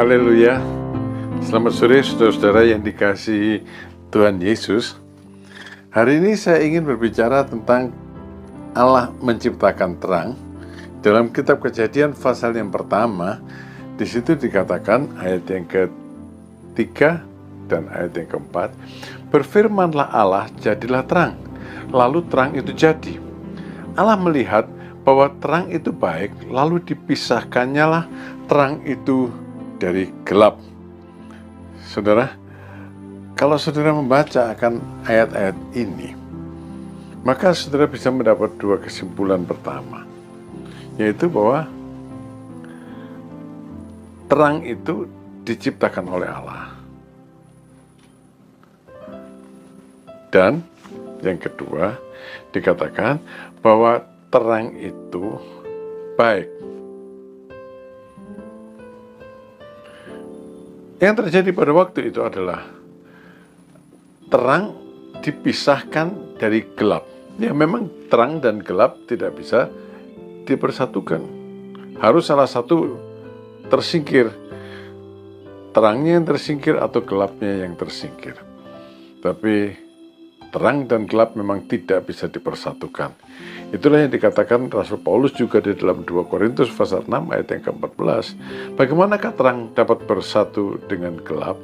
Haleluya. Selamat sore saudara-saudara yang dikasihi Tuhan Yesus. Hari ini saya ingin berbicara tentang Allah menciptakan terang. Dalam kitab Kejadian pasal yang pertama, di situ dikatakan ayat yang ketiga dan ayat yang keempat, berfirmanlah Allah, jadilah terang. Lalu terang itu jadi. Allah melihat bahwa terang itu baik, lalu dipisahkannya lah terang itu dari gelap. Saudara, kalau saudara membaca akan ayat-ayat ini, maka saudara bisa mendapat dua kesimpulan. Pertama, yaitu bahwa terang itu diciptakan oleh Allah. Dan yang kedua, dikatakan bahwa terang itu baik. Yang terjadi pada waktu itu adalah terang dipisahkan dari gelap. Ya, memang terang dan gelap tidak bisa dipersatukan. Harus salah satu tersingkir. Terangnya yang tersingkir atau gelapnya yang tersingkir. Tapi terang dan gelap memang tidak bisa dipersatukan. Itulah yang dikatakan Rasul Paulus juga di dalam 2 Korintus pasal 6 ayat yang ke-14. Bagaimanakah terang dapat bersatu dengan gelap?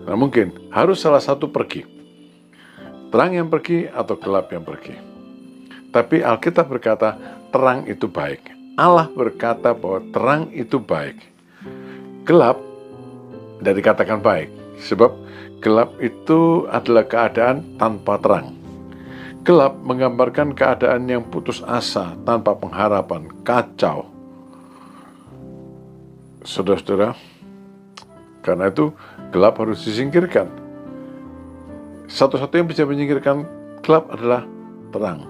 Nah, mungkin harus salah satu pergi. Terang yang pergi atau gelap yang pergi. Tapi Alkitab berkata terang itu baik. Allah berkata bahwa terang itu baik. Gelap tidak dikatakan baik. Sebab gelap itu adalah keadaan tanpa terang. Gelap menggambarkan keadaan yang putus asa, tanpa pengharapan, kacau. Saudara-saudara, karena itu gelap harus disingkirkan. Satu-satu yang bisa menyingkirkan gelap adalah terang.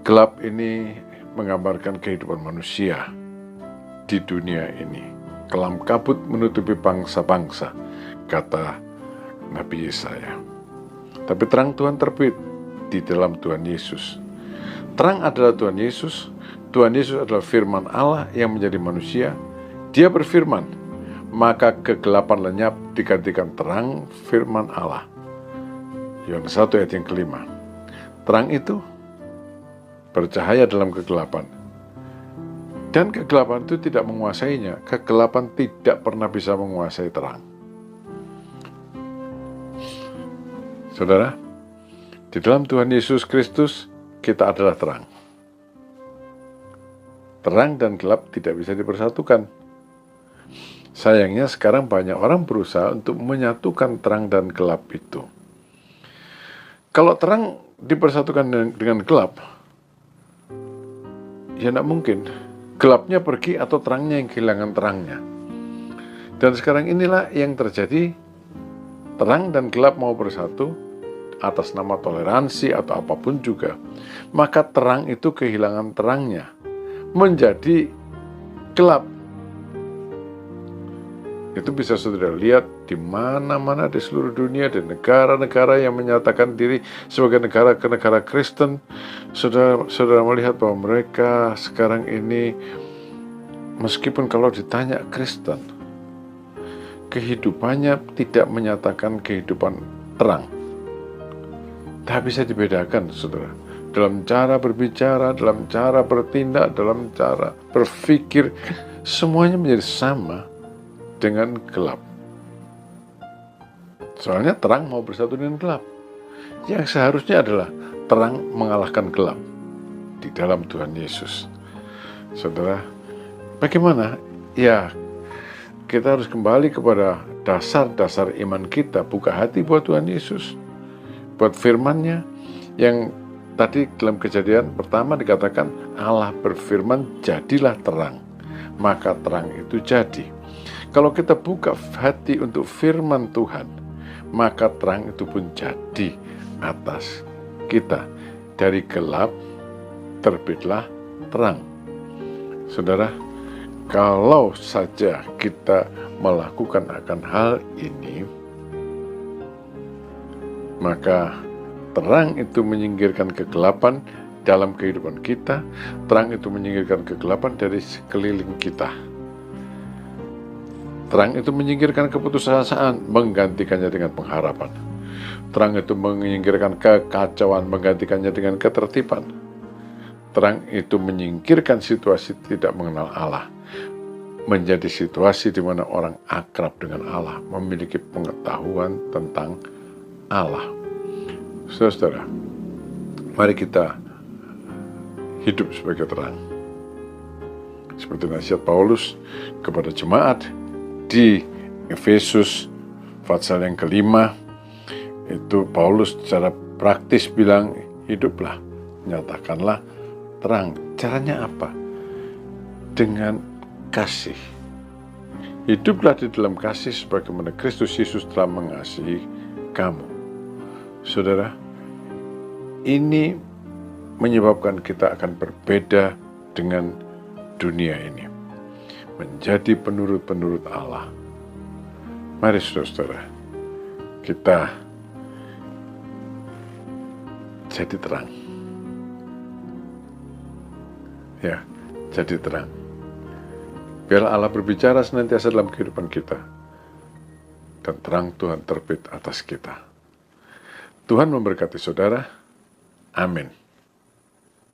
Gelap ini menggambarkan kehidupan manusia di dunia ini. Kelam kabut menutupi bangsa-bangsa, kata Nabi Yesaya. Tapi terang Tuhan terbit di dalam Tuhan Yesus. Terang adalah Tuhan Yesus. Tuhan Yesus adalah firman Allah yang menjadi manusia. Dia berfirman, maka kegelapan lenyap digantikan terang firman Allah. Yohanes 1 ayat yang ke-5. Terang itu bercahaya dalam kegelapan. Dan kegelapan itu tidak menguasainya. Kegelapan tidak pernah bisa menguasai terang. Saudara, di dalam Tuhan Yesus Kristus, kita adalah terang. Terang dan gelap tidak bisa dipersatukan. Sayangnya sekarang banyak orang berusaha untuk menyatukan terang dan gelap itu. Kalau terang dipersatukan dengan gelap, ya tidak mungkin. Gelapnya pergi atau terangnya yang kehilangan terangnya. Dan sekarang inilah yang terjadi. Terang dan gelap mau bersatu atas nama toleransi atau apapun juga. Maka terang itu kehilangan terangnya, menjadi gelap. Itu bisa saudara lihat di mana-mana di seluruh dunia, di negara-negara yang menyatakan diri sebagai negara Kristen. Saudara melihat bahwa mereka sekarang ini, meskipun kalau ditanya Kristen, kehidupannya tidak menyatakan kehidupan terang. Tak bisa dibedakan, saudara. Dalam cara berbicara, dalam cara bertindak, dalam cara berpikir, semuanya menjadi sama dengan gelap. Soalnya terang mau bersatu dengan gelap. Yang seharusnya adalah terang mengalahkan gelap di dalam Tuhan Yesus. Saudara, bagaimana? Ya, kita harus kembali kepada dasar-dasar iman kita. Buka hati buat Tuhan Yesus, buat firman-Nya yang tadi dalam Kejadian pertama dikatakan Allah berfirman, jadilah terang. Maka terang itu jadi. Kalau kita buka hati untuk firman Tuhan, maka terang itu pun jadi atas kita. Dari gelap terbitlah terang. Saudara, kalau saja kita melakukan akan hal ini, maka terang itu menyingkirkan kegelapan dalam kehidupan kita. Terang itu menyingkirkan kegelapan dari sekeliling kita. Terang itu menyingkirkan keputusasaan, menggantikannya dengan pengharapan. Terang itu menyingkirkan kekacauan, menggantikannya dengan ketertiban. Terang itu menyingkirkan situasi tidak mengenal Allah, menjadi situasi di mana orang akrab dengan Allah, memiliki pengetahuan tentang Allah. Saudara, mari kita hidup sebagai terang. Seperti nasihat Paulus kepada jemaat di Efesus pasal yang kelima, itu Paulus secara praktis bilang, hiduplah, nyatakanlah terang. Caranya apa? Dengan kasih. Hiduplah di dalam kasih sebagaimana Kristus Yesus telah mengasihi kamu. Saudara, ini menyebabkan kita akan berbeda dengan dunia ini, menjadi penurut-penurut Allah. Mari saudara, kita jadi terang. Ya, jadi terang. Biarlah Allah berbicara senantiasa dalam kehidupan kita, dan terang Tuhan terbit atas kita. Tuhan memberkati saudara. Amin.